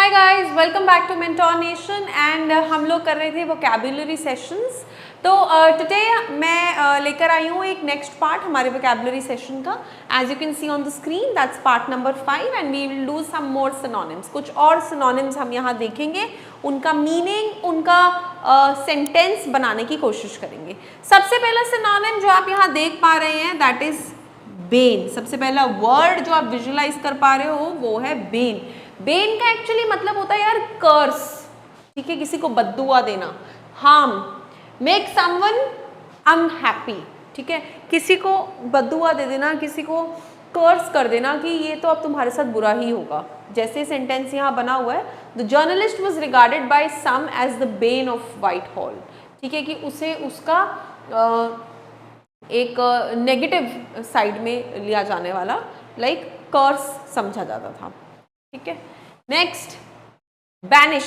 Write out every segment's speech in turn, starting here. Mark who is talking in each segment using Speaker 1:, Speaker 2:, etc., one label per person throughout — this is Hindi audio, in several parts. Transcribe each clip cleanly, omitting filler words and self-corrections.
Speaker 1: Hi guys, welcome back to Mentor Nation and हम लोग कर रहे थे वोकैबुलरी सेशंस। तो टुडे मैं लेकर आई हूँ एक नेक्स्ट पार्ट हमारे वोकैबुलरी सेशन का। As you can see on the screen that's part number 5 and we will do some more synonyms. कुछ और सिनोनिम्स हम यहाँ देखेंगे, उनका मीनिंग, उनका सेंटेंस बनाने की कोशिश करेंगे। सबसे पहला सिनोनिम जो आप यहाँ देख पा रहे हैं दैट इज बेन। सबसे पहला वर्ड जो आप विजुअलाइज कर पा रहे हो वो है बेन। बेन का एक्चुअली मतलब होता है यार कर्स, ठीक है, किसी को बद्दुआ देना, हार्म, मेक समवन अनहैप्पी, ठीक है, किसी को बद्दुआ दे देना, किसी को कर्स कर देना कि ये तो अब तुम्हारे साथ बुरा ही होगा। जैसे सेंटेंस यहाँ बना हुआ है, the journalist was regarded by some as the bane of Whitehall, ठीक है, कि उसे उसका एक नेगेटिव साइड में लिया जाने वाला लाइक कर्स समझा जाता था, ठीक है। Next banish.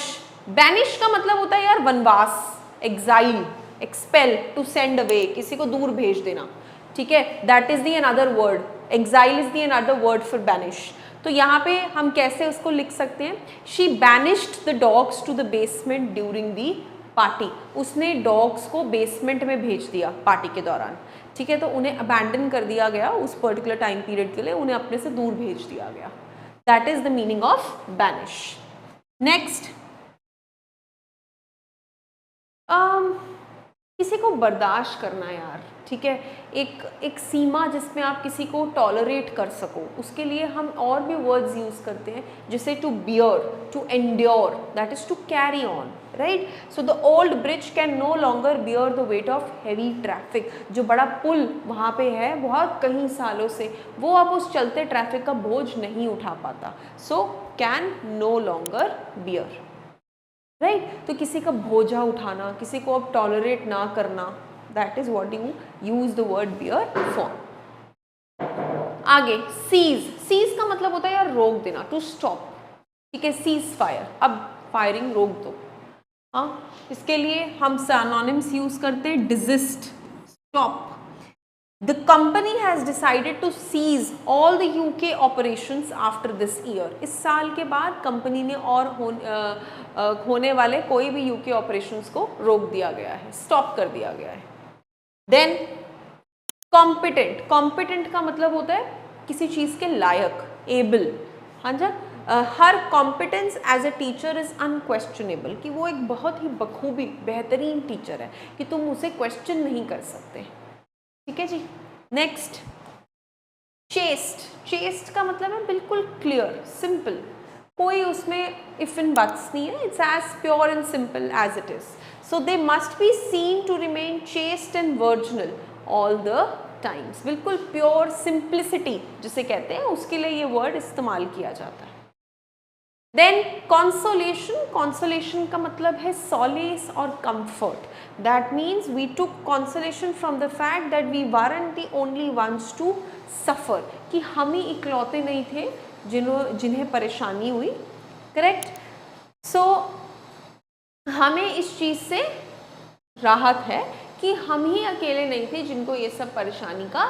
Speaker 1: बैनिश का मतलब होता है यार वनवास, exile, expel, to send away, किसी को दूर भेज देना, ठीक है, that is the another word, exile is the another word for banish. तो यहाँ पे हम कैसे उसको लिख सकते हैं, she banished the dogs to the basement during the party, उसने डॉग्स को बेसमेंट में भेज दिया पार्टी के दौरान, ठीक है, तो उन्हें अबैंडन कर दिया गया उस पर्टिकुलर टाइम पीरियड के लिए, उन्हें अपने से दूर भेज दिया गया। That is the meaning of banish. Next, किसी को बर्दाश्त करना यार, ठीक है, एक सीमा जिसमें आप किसी को टॉलरेट कर सको, उसके लिए हम और भी वर्ड्स यूज करते हैं, जैसे to bear, to endure, that is to carry on, right. So the old bridge can no longer bear the weight of heavy traffic. जो बड़ा पुल वहाँ पे है बहुत कई सालों से, वो अब उस चलते ट्रैफिक का बोझ नहीं उठा पाता, so can no longer bear, right. तो किसी का बोझा उठाना, किसी को अब टॉलरेट ना करना, that is what you use the word bear for. आगे सीज। सीज का मतलब होता है यार रोक देना, टू स्टॉप, ठीक है, सीज फायर, अब फायरिंग रोक दो। हाँ, इसके लिए हम सिनोनिम्स यूज करते हैं, desist, stop. The company has decided to seize all the UK operations after this year. इस साल के बाद कंपनी ने और होने वाले कोई भी UK ऑपरेशंस को रोक दिया गया है, स्टॉप कर दिया गया है। Then competent. कॉम्पिटेंट का मतलब होता है किसी चीज़ के लायक, एबल। हाँ जी, हर competence as a teacher is unquestionable, कि वो एक बहुत ही बखूबी बेहतरीन टीचर है कि तुम उसे क्वेश्चन नहीं कर सकते, ठीक है जी। Next chest. चेस्ट का मतलब है बिल्कुल क्लियर, सिंपल, कोई उसमें इफ इन बट्स नहीं है, it's as pure and simple as it is. So they must be seen to remain chaste and virginal all the times, बिल्कुल प्योर सिंप्लिसिटी जिसे कहते हैं, उसके लिए ये वर्ड इस्तेमाल किया जाता है। Then consolation. कॉन्सोलेशन का मतलब है सॉलेस और comfort, that means we took consolation from the fact that we weren't the only ones to suffer, कि हम ही इकलौते नहीं थे जिन्हें परेशानी हुई, करेक्ट। सो हमें इस चीज़ से राहत है कि हम ही अकेले नहीं थे जिनको ये सब परेशानी का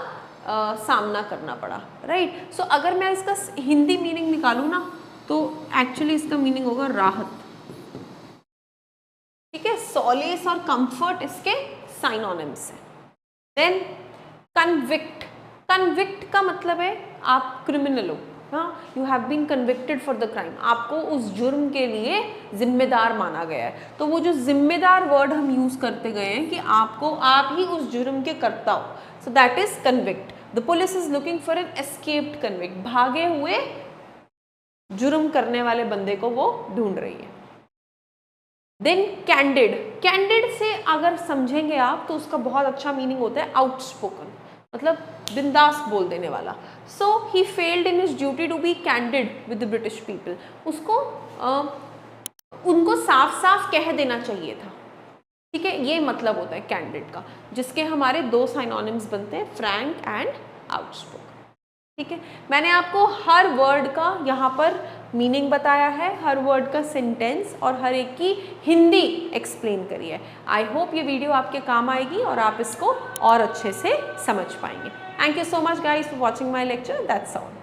Speaker 1: सामना करना पड़ा, राइट। सो अगर मैं इसका हिंदी मीनिंग निकालूँ ना, तो एक्चुअली इसका मीनिंग होगा राहत, ठीक है। सॉलेस और कंफर्ट इसके साइनोनिम्स हैं। Then convict. कन्विक्ट का मतलब है आप क्रिमिनल हो, हाँ, you have been convicted for the crime, आपको उस जुर्म के लिए जिम्मेदार माना गया है। तो वो जो जिम्मेदार वर्ड हम यूज करते गए हैं कि आप ही उस जुर्म के कर्ता हो, so that is convict. The police is looking for an escaped convict, भागे हुए जुर्म करने वाले बंदे को वो ढूंढ रही है। Then candid. कैंडिड से अगर समझेंगे आप तो उसका बहुत अच्छा मीनिंग होता है आउटस्पोकन, मतलब बिंदास बोल देने वाला। So he failed in his duty to be candid with the British people, उसको उनको साफ साफ कह देना चाहिए था, ठीक है, ये मतलब होता है कैंडिड का, जिसके हमारे दो साइनोनिम्स बनते हैं, फ्रैंक एंड आउटस्पोकन, ठीक है। मैंने आपको हर वर्ड का यहाँ पर मीनिंग बताया है, हर वर्ड का सेंटेंस और हर एक की हिंदी एक्सप्लेन करी है। आई होप ये वीडियो आपके काम आएगी और आप इसको और अच्छे से समझ पाएंगे। Thank you so much guys for watching my lecture, that's all.